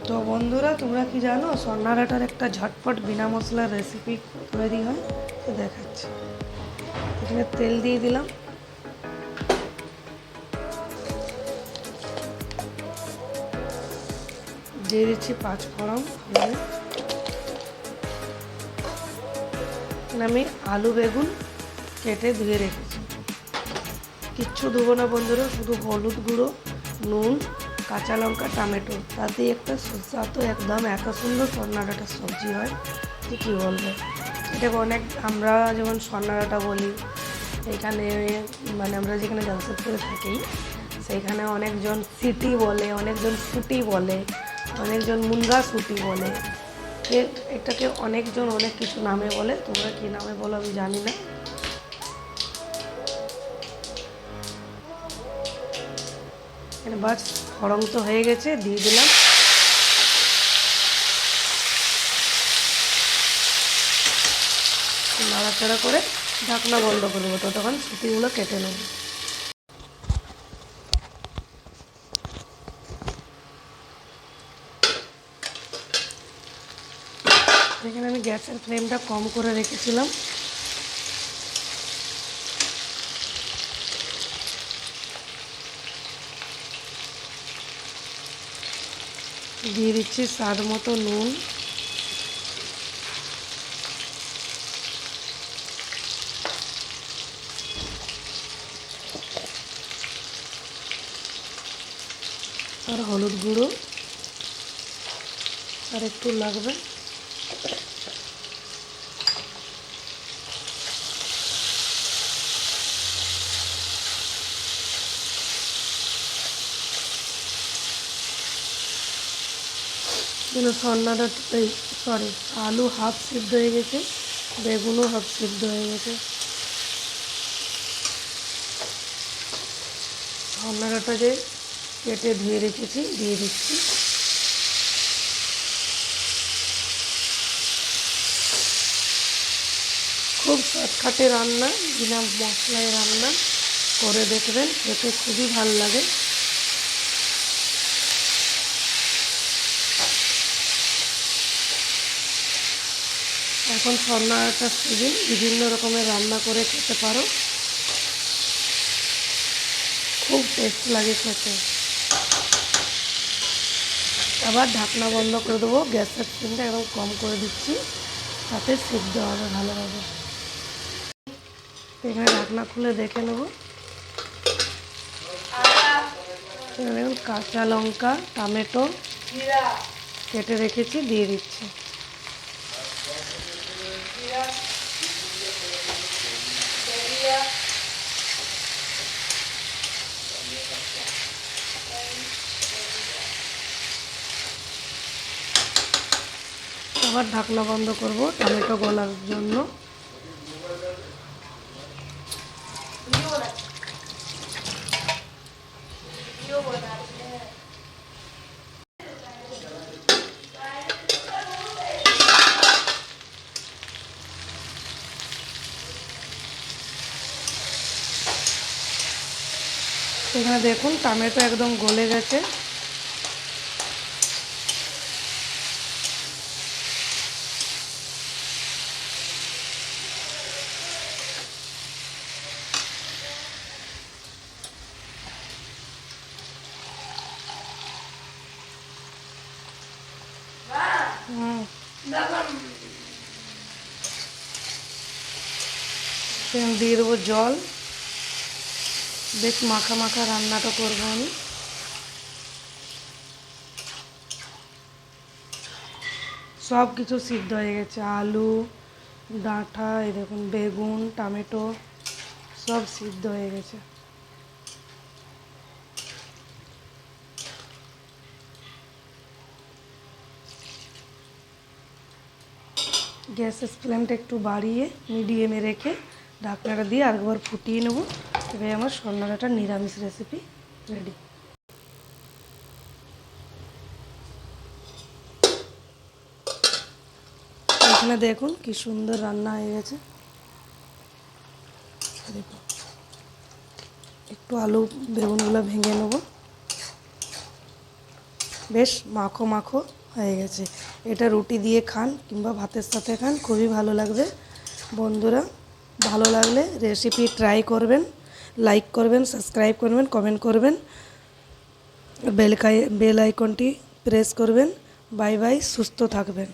তো বন্ধুরা, তোমরা কি জানো স্বর্ণারাটার একটা ঝটপট বিনা মশলার রেসিপি তৈরি হয়? তো দেখাচ্ছি। এখানে তেল দিয়ে দিলাম, দিয়ে দিচ্ছি 5 ফোড়ন। আমি আলু বেগুন কেটে ধুয়ে রেখেছি। কিচ্ছু দেবো না বন্ধুরা, শুধু হলুদ গুঁড়ো, নুন, কাঁচা লঙ্কা, টমেটো, তাতে একটা সুস্বাদু একদম এত সুন্দর স্বর্ণারাটার সবজি হয় যে কী বলবো। এটাকে অনেক, আমরা যেমন স্বর্ণারাটা বলি এখানে, মানে আমরা যেখানে জামশেদপুরে থাকি সেইখানে অনেকজন সিটি বলে, অনেকজন সুটি বলে, অনেকজন মুনগা সুটি বলে। এটাকে অনেকজন অনেক কিছু নামে বলে, তোমরা কী নামে বলো আমি জানি না। বাস ফড়ং তো হয়ে গেছে, দিয়ে দিলাম। নাড়াচাড়া করে ঢাকনা বন্ধ করবো, ততক্ষণ সুতিগুলো কেটে নেব। এখানে আমি গ্যাসের ফ্লেমটা কম করে রেখেছিলাম। দিয়ে দিচ্ছি স্বাদ মতো নুন, আর হলুদ গুঁড়ো, আর একটু লাগবে। আলু হাফ সিদ্ধ হয়ে গেছে, বেগুনও হাফ সিদ্ধ হয়ে গেছে। স্বর্ণারাটা যে কেটে ধুয়ে রেখেছি দিয়ে দিচ্ছি। খুব শর্টকাটে রান্না, বিনা মশলায় রান্না করে দেখবেন, খেতে খুবই ভালো লাগে। এখন স্বর্ণারাটার সিজন, বিভিন্ন রকমের রান্না করে খেতে পারো, খুব টেস্ট লাগে খেতে। আবার ঢাকনা বন্ধ করে দেবো, গ্যাসের ফ্লেমটা একদম কম করে দিচ্ছি, তাতে সিদ্ধ হবে ভালোভাবে। এখানে ঢাকনা খুলে দেখে নেব। দেখুন, কাঁচা লঙ্কা, টমেটো কেটে রেখেছি, দিয়ে দিচ্ছি। আবার ঢাকনা বন্ধ করব টমেটো গলার জন্য। এখানে দেখুন টমেটো একদম গলে গেছে। দিয়ে দেবো জল, বেশ মাখা মাখা রান্নাটা করবো আমি। সব কিছু সিদ্ধ হয়ে গেছে, আলু, ডাঁটা, এই দেখুন বেগুন, টমেটো সব সিদ্ধ হয়ে গেছে। গ্যাসের ফ্লেমটা একটু বাড়িয়ে মিডিয়ামে রেখে ঢাকনাটা দিয়ে আরেকবার ফুটিয়ে নেব। এবার আমার স্বর্ণারাটার নিরামিষ রেসিপি রেডি। এখানে দেখুন কি সুন্দর রান্না হয়ে গেছে। দেখুন, একটু আলু বেগুনগুলো ভেঙে নেব। বেশ মাখো মাখো হয়ে গেছে। এটা রুটি দিয়ে খান কিংবা ভাতের সাথে খান, খুবই ভালো লাগবে। বন্ধুরা ভালো লাগলে রেসিপি ট্রাই করবেন, লাইক করবেন, সাবস্ক্রাইব করবেন, কমেন্ট করবেন, বেল আইকনটি প্রেস করবেন। বাই বাই, সুস্থ থাকবেন।